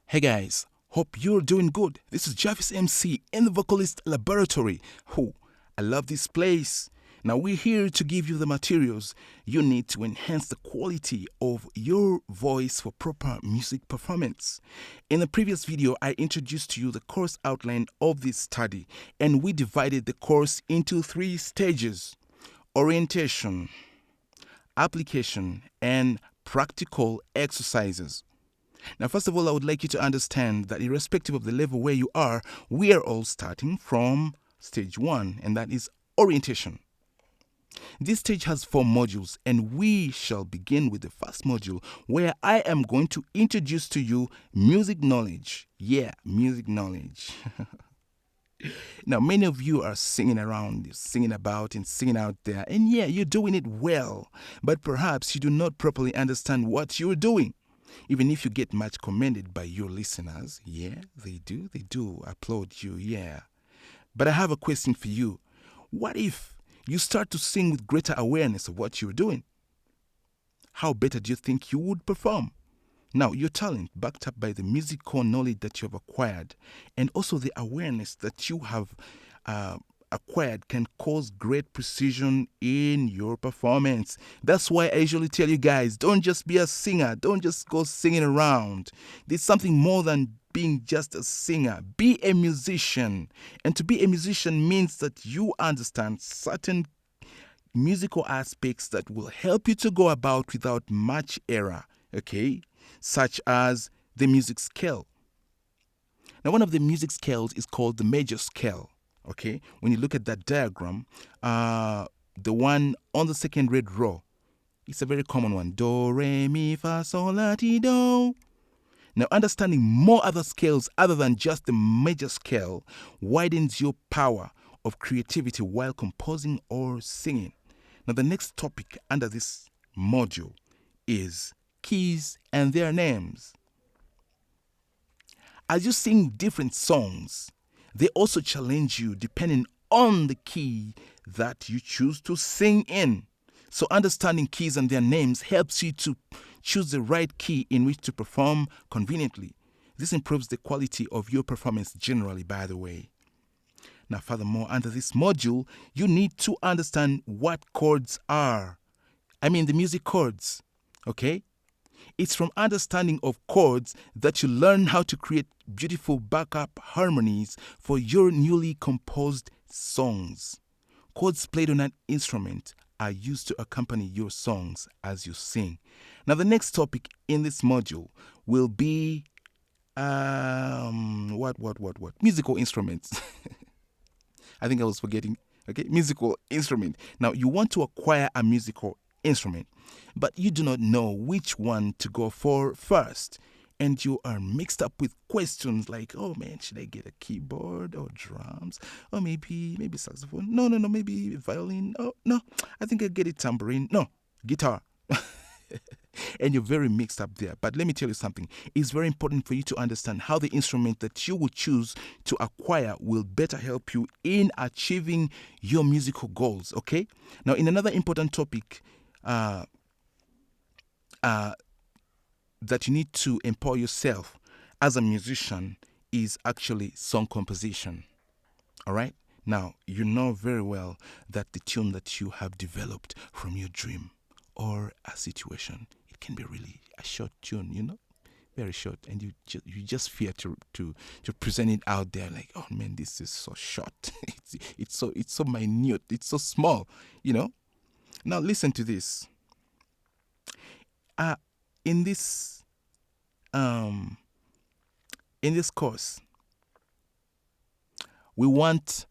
Hey guys, hope you're doing good. This is Javis MC in the Vocalist Laboratory. I love this place. Now we're here to give you the materials you need to enhance the quality of your voice for proper music performance. In the previous video, I introduced to you the course outline of this study, and we divided the course into 3 stages: orientation, application, and practical exercises. Now, first of all, I would like you to understand that irrespective of the level where you are, we are all starting from stage 1, and that is orientation. This stage has 4 modules, and we shall begin with the first module, where I am going to introduce to you music knowledge. Yeah, music knowledge. Now, many of you are singing around, singing about, and singing out there, and yeah, you're doing it well, but perhaps you do not properly understand what you're doing. Even if you get much commended by your listeners, yeah, they do applaud you, yeah. But I have a question for you. What if you start to sing with greater awareness of what you're doing? How better do you think you would perform? Now, your talent, backed up by the musical knowledge that you have acquired, and also the awareness that you have acquired, can cause great precision in your performance. That's why I usually tell you guys, don't just be a singer, don't just go singing around. There's something more than being just a singer. Be a musician. And to be a musician means that you understand certain musical aspects that will help you to go about without much error, okay? Such as the music scale. Now, one of the music scales is called the major scale. Okay, when you look at that diagram, the one on the second red row, it's a very common one. Do, re, mi, fa, sol, la, ti, do. Now, understanding more other scales other than just the major scale widens your power of creativity while composing or singing. Now, the next topic under this module is keys and their names. As you sing different songs, they also challenge you depending on the key that you choose to sing in. So understanding keys and their names helps you to choose the right key in which to perform conveniently. This improves the quality of your performance generally, by the way. Now, furthermore, under this module, you need to understand what chords are. I mean the music chords, okay? It's from understanding of chords that you learn how to create beautiful backup harmonies for your newly composed songs. Chords played on an instrument are used to accompany your songs as you sing. Now, the next topic in this module will be musical instruments. I think I was forgetting. Okay, musical instrument. Now, you want to acquire a musical instrument, but you do not know which one to go for first, and you are mixed up with questions like, oh man, should I get a keyboard or drums, or maybe saxophone? No, maybe violin. Oh no, I think I'll get a tambourine. No, guitar. And you're very mixed up there. But let me tell you something. It's very important for you to understand how the instrument that you will choose to acquire will better help you in achieving your musical goals, okay? Now, in another important topic that you need to empower yourself as a musician is actually song composition, all right? Now, you know very well that the tune that you have developed from your dream or a situation, it can be really a short tune, you know, very short, and you just fear to present it out there like, oh man, this is so short, it's so minute, it's so small, you know. Now listen to this. In this course, we want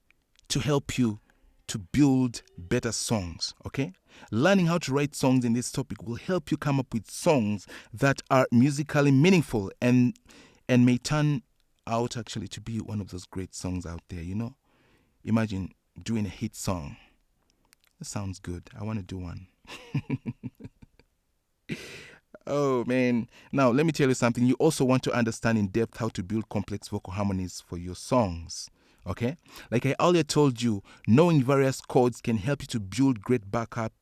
to help you to build better songs, okay? Learning how to write songs in this topic will help you come up with songs that are musically meaningful and may turn out actually to be one of those great songs out there, you know? Imagine doing a hit song. That sounds good. I want to do one. Oh, man. Now, let me tell you something. You also want to understand in depth how to build complex vocal harmonies for your songs. Okay? Like I earlier told you, knowing various chords can help you to build great backup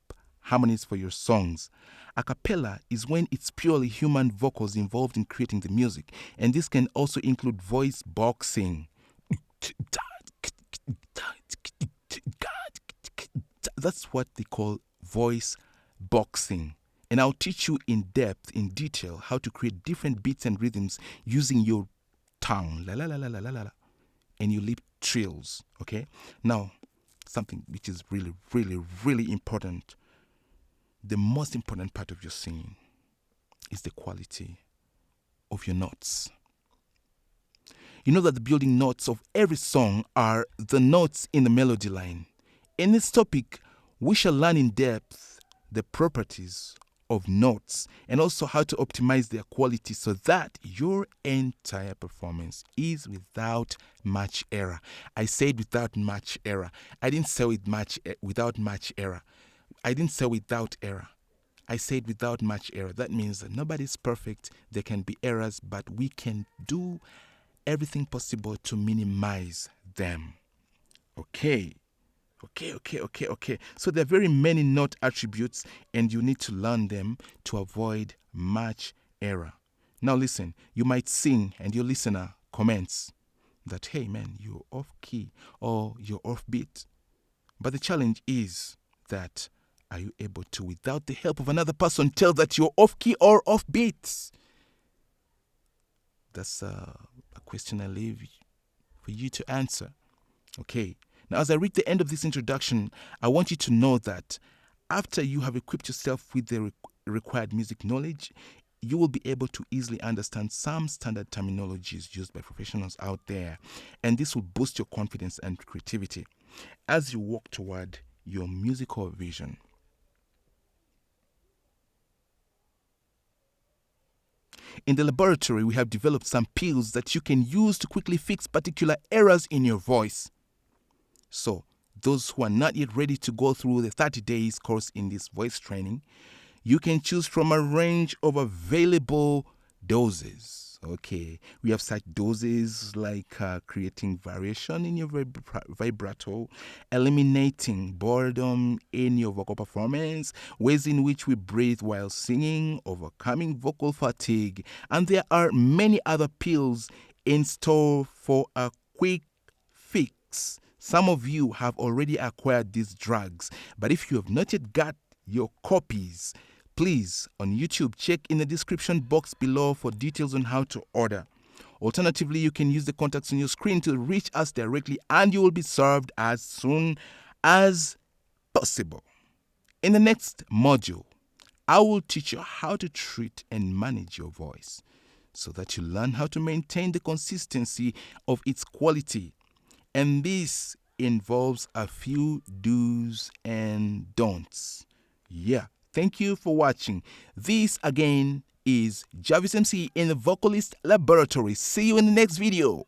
harmonies for your songs. A cappella is when it's purely human vocals involved in creating the music, and this can also include voice boxing. That's what they call voice boxing. And I'll teach you in depth, in detail, how to create different beats and rhythms using your tongue, la la la la la la la, and your lip trills. Okay? Now, something which is really, really, really important. The most important part of your singing is the quality of your notes. You know that the building notes of every song are the notes in the melody line. In this topic, we shall learn in depth the properties of notes and also how to optimize their quality so that your entire performance is without much error. I said without much error. I didn't say without much error. I didn't say without error. I said without much error. That means that nobody's perfect. There can be errors, but we can do everything possible to minimize them. Okay. So there are very many note attributes, and you need to learn them to avoid much error. Now listen, you might sing and your listener comments that, hey man, you're off key or you're off beat. But the challenge is that, are you able to, without the help of another person, tell that you're off key or off beat? That's a question I leave for you to answer. Okay. Now, as I reach the end of this introduction, I want you to know that after you have equipped yourself with the required music knowledge, you will be able to easily understand some standard terminologies used by professionals out there, and this will boost your confidence and creativity as you walk toward your musical vision. In the laboratory, we have developed some pills that you can use to quickly fix particular errors in your voice. So, those who are not yet ready to go through the 30 days course in this voice training, you can choose from a range of available doses. Okay, we have such doses like creating variation in your vibrato, eliminating boredom in your vocal performance, ways in which we breathe while singing, overcoming vocal fatigue, and there are many other pills in store for a quick fix. Some of you have already acquired these drugs, but if you have not yet got your copies, please, on YouTube, check in the description box below for details on how to order. Alternatively, you can use the contacts on your screen to reach us directly, and you will be served as soon as possible. In the next module, I will teach you how to treat and manage your voice so that you learn how to maintain the consistency of its quality. And this involves a few do's and don'ts. Yeah. Thank you for watching. This again is Javis MC in the Vocalist Laboratory. See you in the next video.